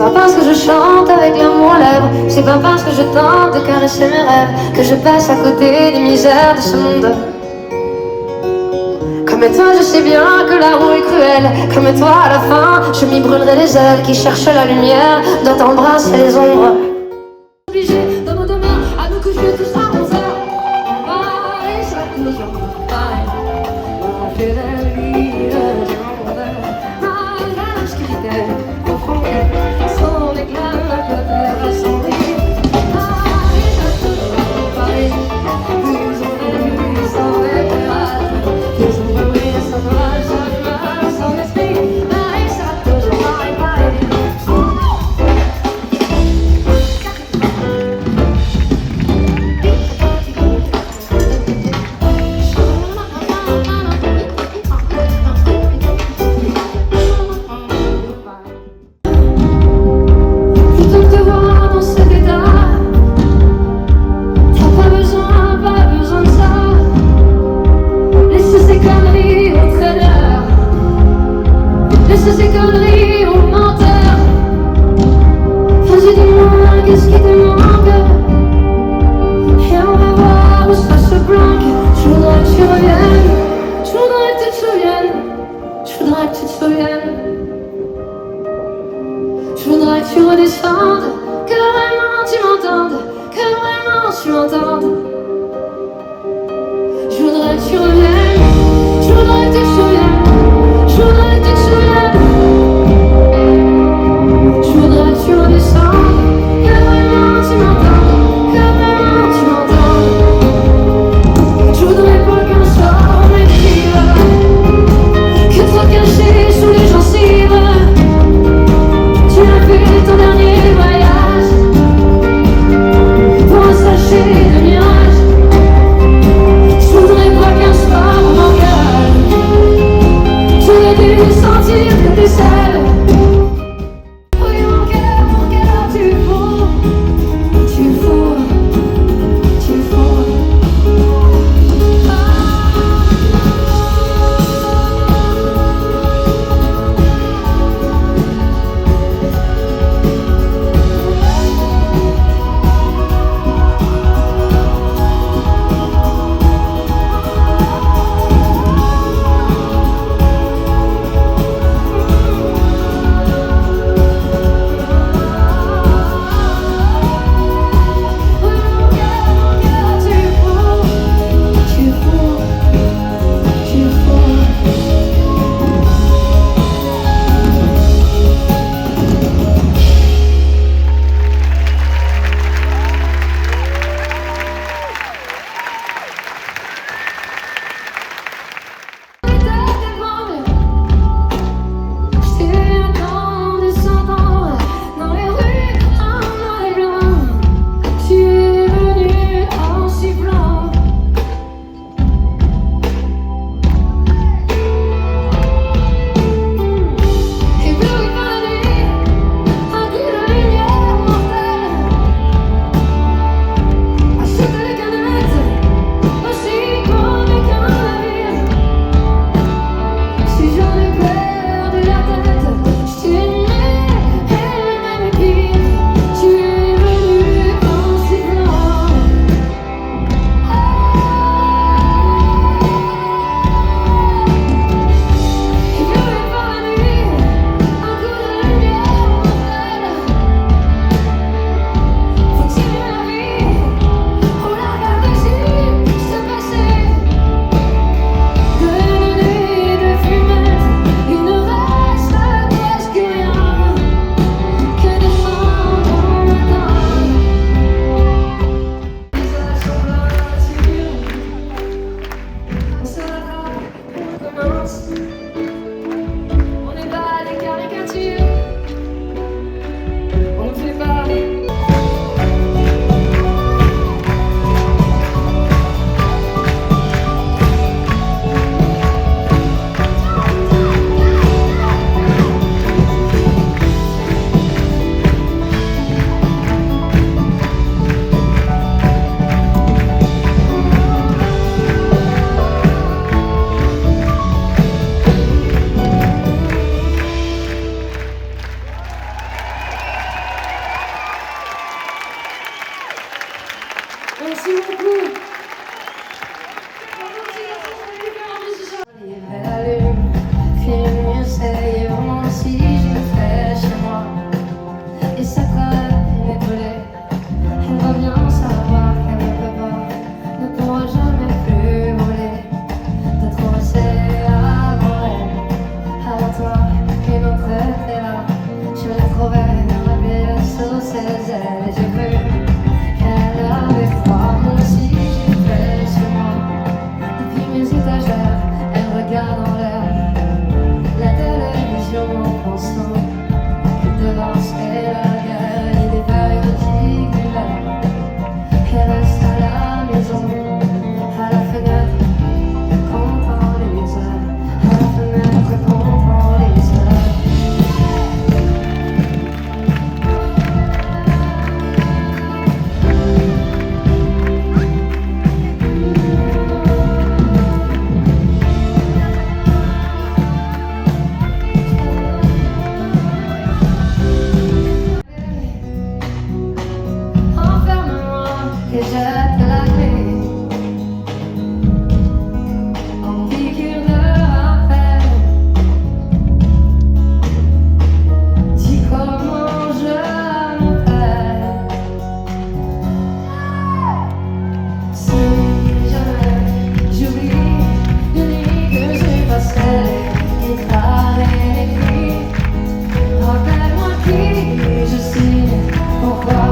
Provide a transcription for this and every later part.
pas parce que je chante avec l'amour aux lèvres, c'est pas parce que je tente de caresser mes rêves que je passe à côté des misères de ce monde. Comme toi, je sais bien que la roue est cruelle. Comme toi, à la fin, je m'y brûlerai les ailes qui cherchent la lumière, doit embrasser les ombres. Obligé dans nos demain à nous coucher tous à 11h. Pareil, ça toujours pareil. On fait la vie du monde. Malgré l'obscurité profonde, son éclat peut assombrir. Pareil, ça toujours pareil. Plus on est, plus on éclate. Plus on brûle, ça va, son esprit. Pareil, ça toujours pareil, pareil. Plutôt que de voir dans cet état, t'as pas besoin de ça. Laisse ces conneries aux traîneurs, laisse ces conneries aux menteurs. Vas-y, dis-moi, qu'est-ce qui te manque? Et on va voir où ça se planque. Je voudrais que tu reviennes, je voudrais que tu te souviennes, je voudrais que tu te souviennes. Je voudrais que tu redescendes, que vraiment tu m'entendes, que vraiment tu m'entendes. Je voudrais que tu reviennes, je voudrais que tu te souviennes, je voudrais que tu te souviennes. Je voudrais que tu redescendes, que vraiment tu m'entendes, que vraiment tu m'entendes. Je voudrais pas qu'un sort m'écrive, que toi caché sous les gencives. Tu as fait ton dernier voyage pour un sachet de miel. Merci beaucoup. Film, essayons si je le fais chez moi. Et ça traîne mes volets. Elle va bien savoir qu'elle ne peut pas, ne pourra jamais plus voler. T'as trop passé avant elle, avant toi, une autre était là. Je l'ai trouvée dans la pièce sous ses ailes et j'ai cru qu'elle avait froid. Moi aussi j'ai fait sur moi. Depuis mes étagères, elle regarde en l'air la télévision en pensant que devant c'est la guerre et des périodiques d'hiver. Elle reste à la maison, à la fenêtre, comptant les heures, à la fenêtre, comptant les heures. Enferme-moi et jette la clé. En piqûre de rappel. Dis comment je m'appelle. Si jamais j'oublie une nuit que j'ai passée, guitare et les cris, rappelle-moi qui je suis, pourquoi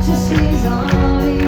je suis en vie.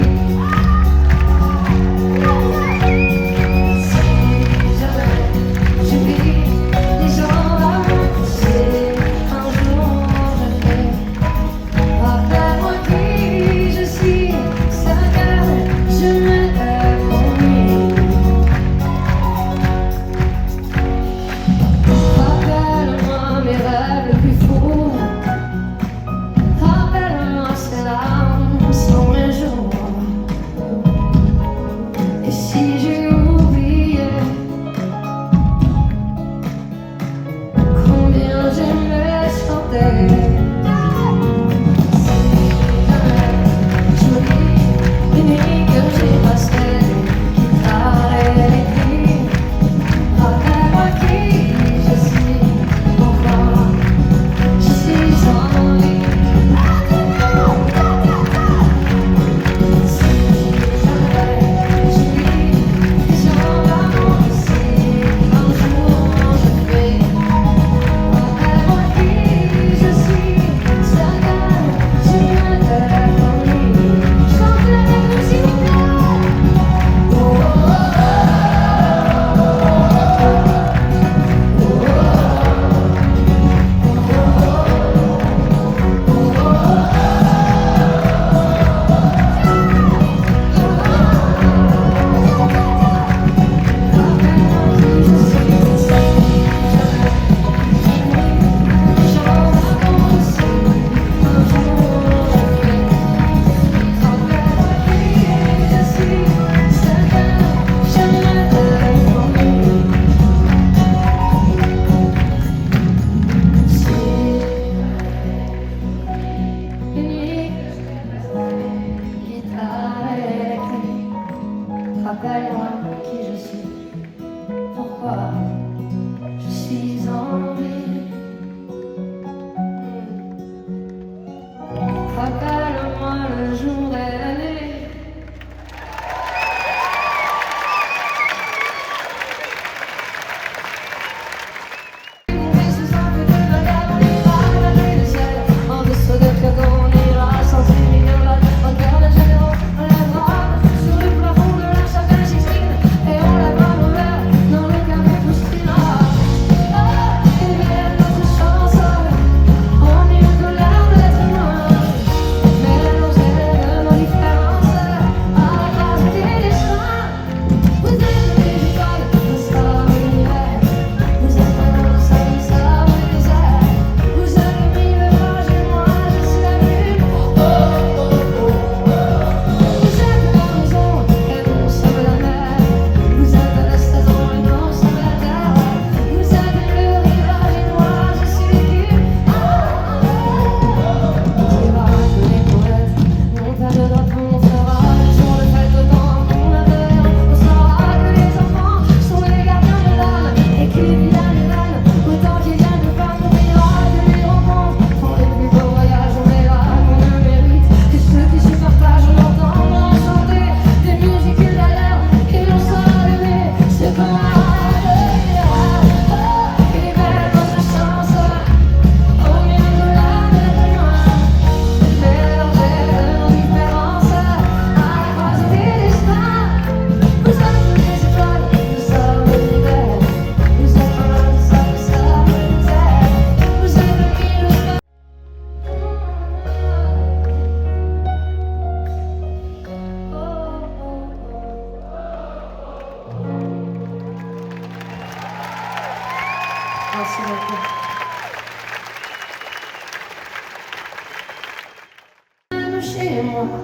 moi.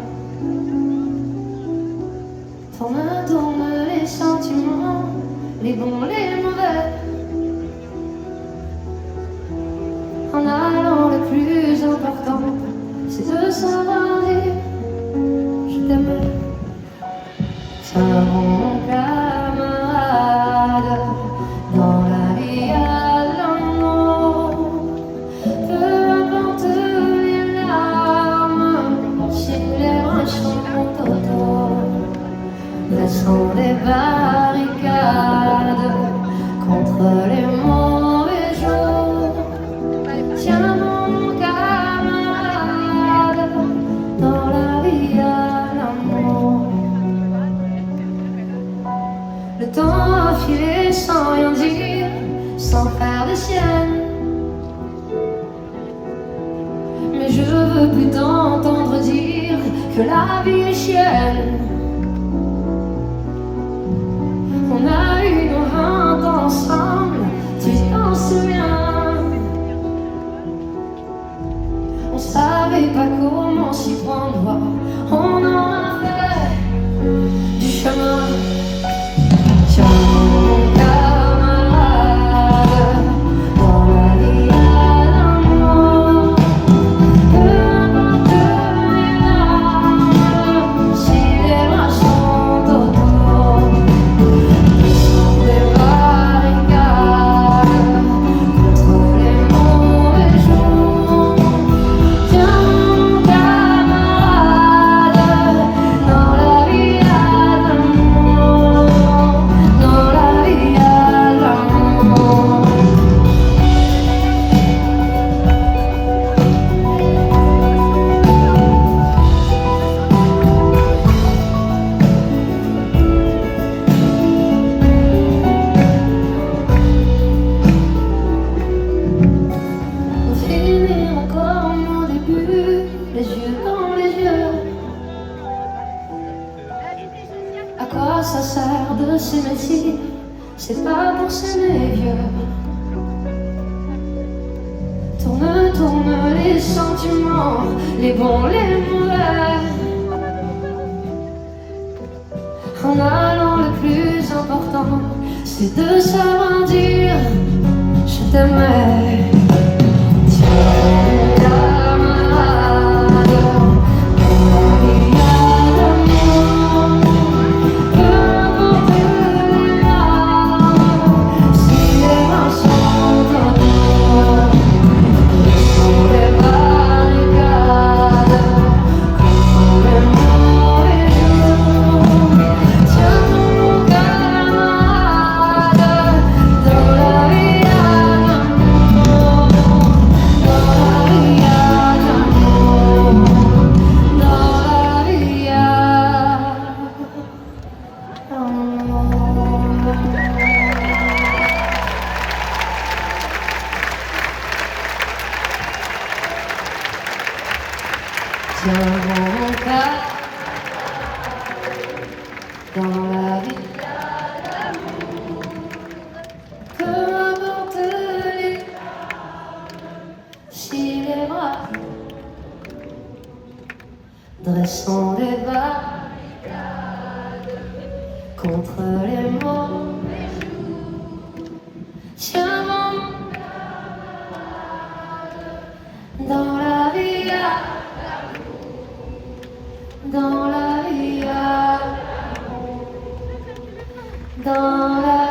Tourne les sentiments, les bons, les mauvais, en allant le plus important, c'est de savoir dire je t'aime. Tiens mon camarade, dans la vie à l'amour, peu importe les larmes, si les bras sont autour, dressons des barricades contre les mauvais jours. Tiens mon camarade, dans la vie à l'amour. Le temps a filé sans rien dire, sans faire de sienne. Mais je veux plus t'entendre dire que la vie est chienne. On a eu nos 20 ans ensemble, tu t'en souviens. On savait pas comment s'y prendre, on en a fait du chemin. Tiens mon camarade, dans la vie à l'amour, peu importe les larmes, si les bras sont autour, dressons des barricades contre les mauvais jours. Tiens mon camarade, dans la vie à l'amour, dans la vie à l'amour. On finira comme au début, les yeux dans les yeux. À quoi ça sert de s'aimer si c'est pas pour s'aimer vieux? Tourne les sentiments, les bons, les mauvais, en allant le plus important, c'est de savoir dire je t'aimais. Tiens mon camarade, dans la vie à l'amour, peu importe les larmes, si les mains sont autour, dressons des barricades contre les mauvais jours. Tiens mon camarade, dans la vie à l'amour, dans la vie à l'amour, dans la vie à Tiens mon cas, dans la vie, peu importe les, si les bras, dressons des barricades contre les mauvais jours. Tiens mon dans la vie à dans la vie à dans la